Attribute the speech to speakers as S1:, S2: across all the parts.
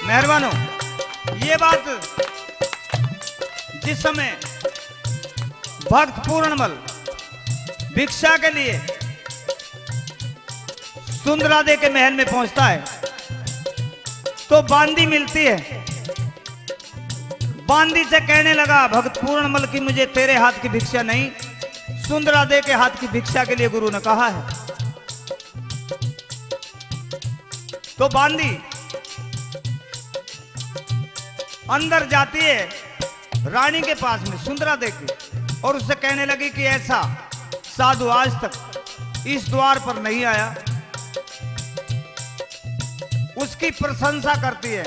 S1: मेहरबान हो। ये बात जिस समय भक्त पूर्णमल भिक्षा के लिए सुंदरादे के महल में पहुंचता है तो बांदी मिलती है। बांदी से कहने लगा, भक्त पूर्णमल की मुझे तेरे हाथ की भिक्षा नहीं, सुंदरादे के हाथ की भिक्षा के लिए गुरु ने कहा है। तो बांदी अंदर जाती है रानी के पास में सुंदरादे की, और उससे कहने लगी कि ऐसा साधु आज तक इस द्वार पर नहीं आया। उसकी प्रशंसा करती है।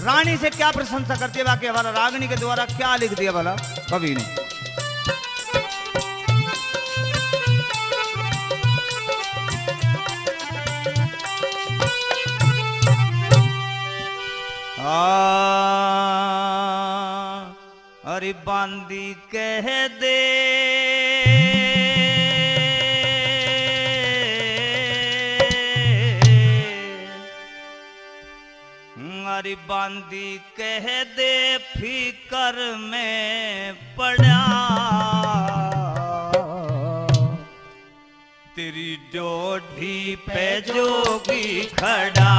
S1: रानी से क्या प्रशंसा करती है, बाकी हमारा रागिनी के द्वारा क्या लिख दिया भला कवि ने। अरे बांदी कह दे अरे बांदी कह दे फिकर में पड़ा, तेरी डोढ़ी पे जोगी खड़ा,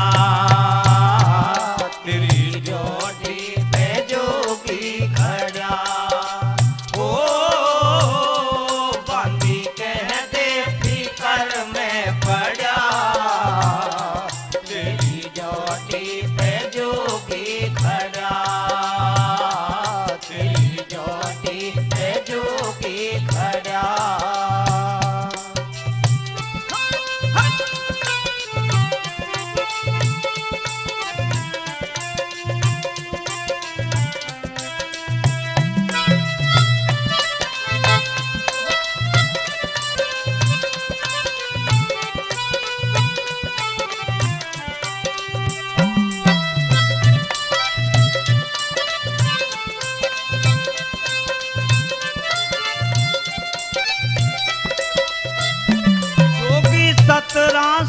S1: तेरी डोढ़ी पे जोगी खड़ा। ओ बांदी कह दे फिकर में पड़ा, तेरी डोढ़ी पे जोगी खड़ा, तेरी डोढ़ी पे जोगी खड़ा।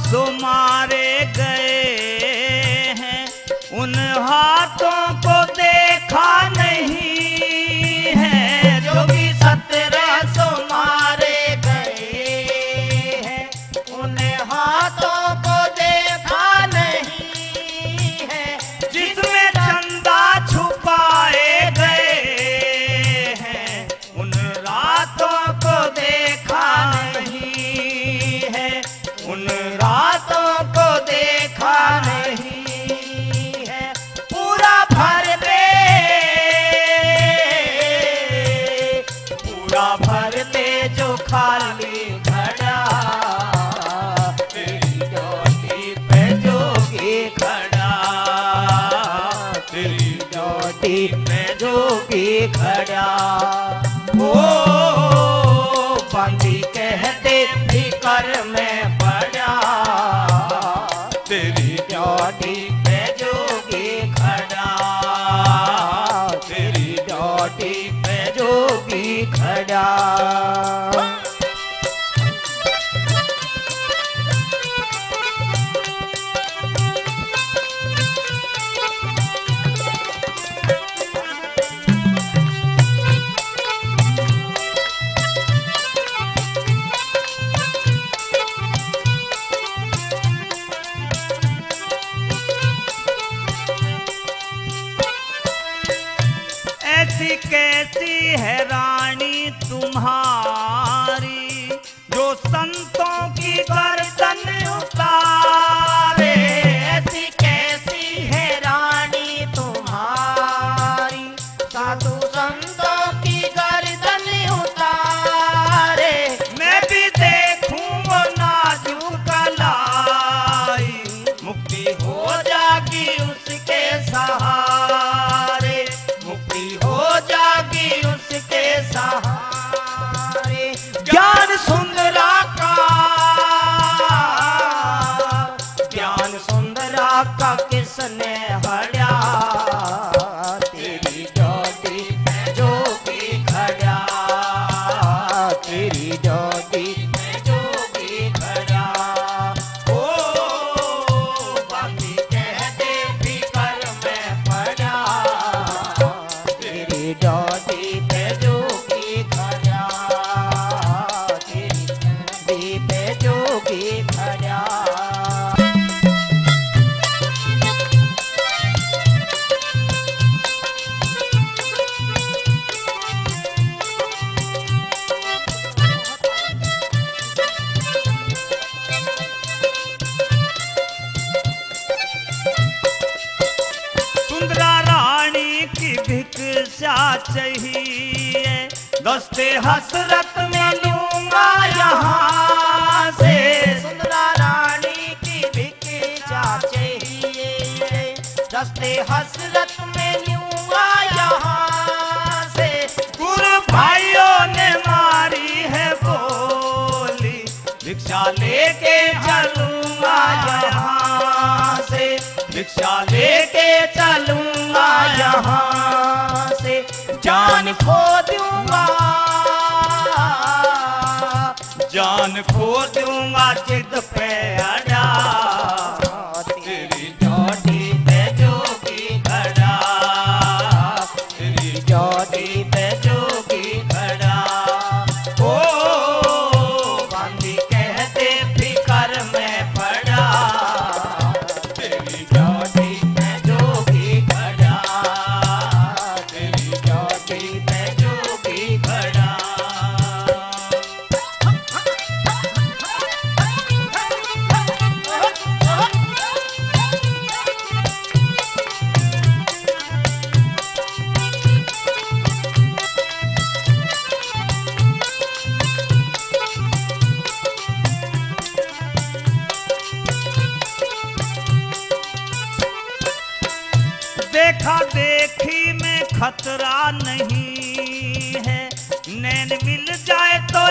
S1: सो मारे गए हैं, उन हाथों को देखा नहीं है। जोगी 1700 मारे गए हैं, उन हाथों को देखा नहीं है। जिसमें चंदा छुपाए गए हैं, उन रातों को देखा नहीं है, उन रातों को देखा नहीं है। पूरा भर ले, पूरा भर ले जो खाली घड़ा, तेरी डोली पे जोगी खड़ा, तेरी डोली पे जोगी खड़ा। ओ बांदी कहते फिकर में पड़ा, तेरी डोली पे जोगी खड़ा, तेरी डोली पे जोगी खड़ा। कैसी है रानी तुम्हारी, जो संतों की गर्दन उतारे। ऐसी कैसी है रानी तुम्हारी, साधु संतों की गर्दन उतारे। मैं भी देखूं वो नाजुक कलाई, मुक्ति हो जागी उसके सहारे, मुक्ति हो जागी
S2: खड़ा।
S1: सुंदरा रानी की भिक्षा चाहिए, दस्ते हसरत में लूंगा यहाँ से।
S2: सुंदरा रानी की भिक्षा चाहिए, दस्ते हसरत में लूंगा यहाँ से।
S1: गुरु भाइयों ने मारी है बोली, भिक्षा लेके चलूंगा यहाँ से, भिक्षा लेके चलूंगा यहाँ से।
S2: जान खो दूंगा,
S1: जान खो दूंगा जिद पे अड़ा,
S2: तेरी चोटी पे जोगी खड़ा, तेरी चोटी पे जोगी खड़ा।
S1: ओ
S2: बांधी कहते फिकर में पड़ा, तेरी चोटी पे जोगी खड़ा, तेरी चोटी पे जोगी खड़ा।
S1: देखा देखी में खतरा नहीं है, नैन मिल जाए तो